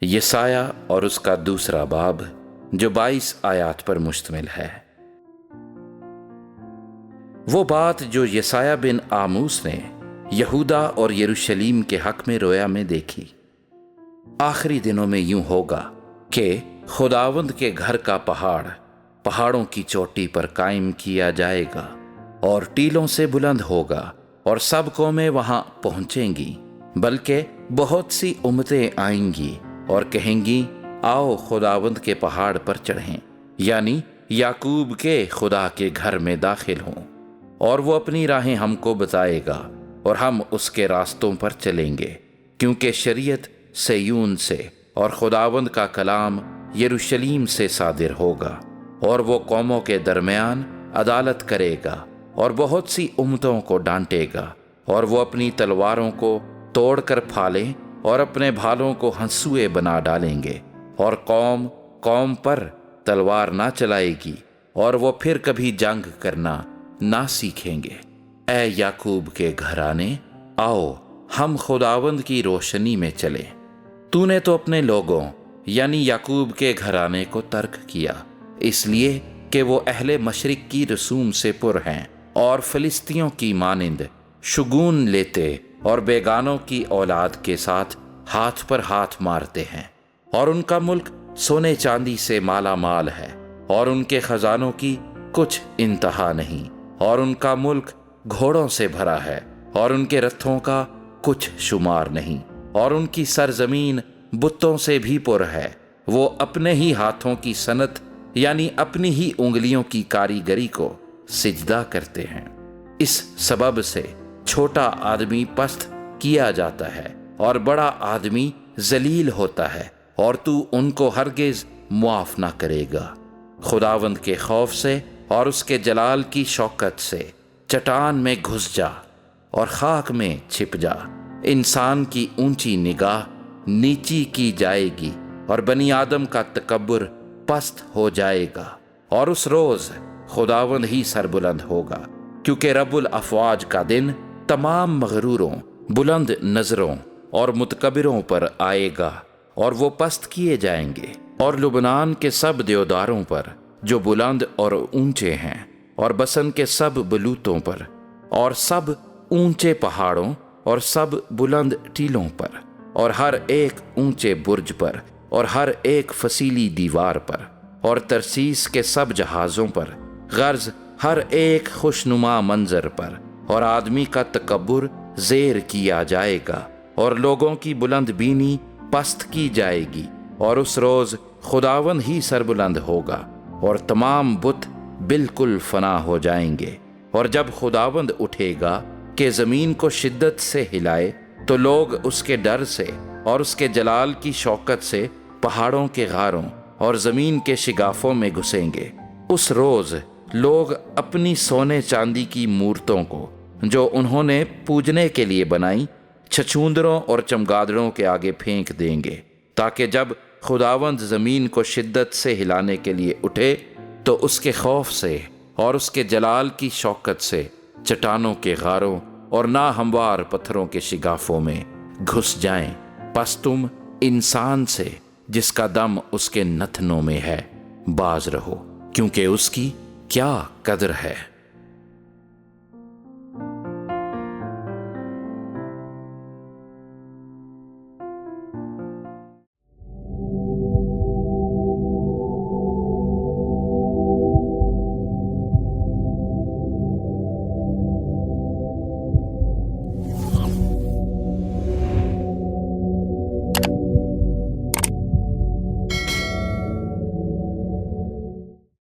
یسایہ اور اس کا دوسرا باب جو 22 آیات پر مشتمل ہے۔ وہ بات جو یسایہ بن آموس نے یہودا اور یروشلیم کے حق میں رویا میں دیکھی۔ آخری دنوں میں یوں ہوگا کہ خداوند کے گھر کا پہاڑ پہاڑوں کی چوٹی پر قائم کیا جائے گا اور ٹیلوں سے بلند ہوگا، اور سب قومیں وہاں پہنچیں گی، بلکہ بہت سی امتیں آئیں گی اور کہیں گی آؤ خداوند کے پہاڑ پر چڑھیں، یعنی یعقوب کے خدا کے گھر میں داخل ہوں، اور وہ اپنی راہیں ہم کو بتائے گا اور ہم اس کے راستوں پر چلیں گے، کیونکہ شریعت صیون سے اور خداوند کا کلام یروشلیم سے صادر ہوگا، اور وہ قوموں کے درمیان عدالت کرے گا اور بہت سی امتوں کو ڈانٹے گا، اور وہ اپنی تلواروں کو توڑ کر پھالیں اور اپنے بھالوں کو ہنسوئے بنا ڈالیں گے، اور قوم قوم پر تلوار نہ چلائے گی، اور وہ پھر کبھی جنگ کرنا نہ سیکھیں گے۔ اے یعقوب کے گھرانے، آؤ ہم خداوند کی روشنی میں چلیں۔ تو نے تو اپنے لوگوں یعنی یعقوب کے گھرانے کو ترک کیا، اس لیے کہ وہ اہل مشرق کی رسوم سے پر ہیں اور فلسطینیوں کی مانند شگون لیتے اور بیگانوں کی اولاد کے ساتھ ہاتھ پر ہاتھ مارتے ہیں، اور ان کا ملک سونے چاندی سے مالا مال ہے، اور ان کے خزانوں کی کچھ انتہا نہیں، اور ان کا ملک گھوڑوں سے بھرا ہے، اور ان کے رتھوں کا کچھ شمار نہیں، اور ان کی سرزمین بتوں سے بھی پر ہے، وہ اپنے ہی ہاتھوں کی صنعت یعنی اپنی ہی انگلیوں کی کاریگری کو سجدہ کرتے ہیں۔ اس سبب سے چھوٹا آدمی پست کیا جاتا ہے اور بڑا آدمی ذلیل ہوتا ہے، اور تو ان کو ہرگز معاف نہ کرے گا۔ خداوند کے خوف سے اور اس کے جلال کی شوکت سے چٹان میں گھس جا اور خاک میں چھپ جا۔ انسان کی اونچی نگاہ نیچی کی جائے گی اور بنی آدم کا تکبر پست ہو جائے گا، اور اس روز خداوند ہی سربلند ہوگا، کیونکہ رب الافواج کا دن تمام مغروروں، بلند نظروں اور متکبروں پر آئے گا، اور وہ پست کیے جائیں گے، اور لبنان کے سب دیوداروں پر جو بلند اور اونچے ہیں، اور بسن کے سب بلوتوں پر، اور سب اونچے پہاڑوں اور سب بلند ٹیلوں پر، اور ہر ایک اونچے برج پر، اور ہر ایک فسیلی دیوار پر، اور ترسیس کے سب جہازوں پر، غرض ہر ایک خوشنما منظر پر، اور آدمی کا تکبر زیر کیا جائے گا، اور لوگوں کی بلند بینی پست کی جائے گی، اور اس روز خداوند ہی سربلند ہوگا، اور تمام بت بالکل فنا ہو جائیں گے۔ اور جب خداوند اٹھے گا کہ زمین کو شدت سے ہلائے، تو لوگ اس کے ڈر سے اور اس کے جلال کی شوکت سے پہاڑوں کے غاروں اور زمین کے شگافوں میں گھسیں گے۔ اس روز لوگ اپنی سونے چاندی کی مورتوں کو جو انہوں نے پوجنے کے لیے بنائی چھچھوندروں اور چمگادڑوں کے آگے پھینک دیں گے، تاکہ جب خداوند زمین کو شدت سے ہلانے کے لیے اٹھے تو اس کے خوف سے اور اس کے جلال کی شوکت سے چٹانوں کے غاروں اور ناہموار پتھروں کے شگافوں میں گھس جائیں۔ پس تم انسان سے جس کا دم اس کے نتنوں میں ہے باز رہو، کیونکہ اس کی کیا قدر ہے۔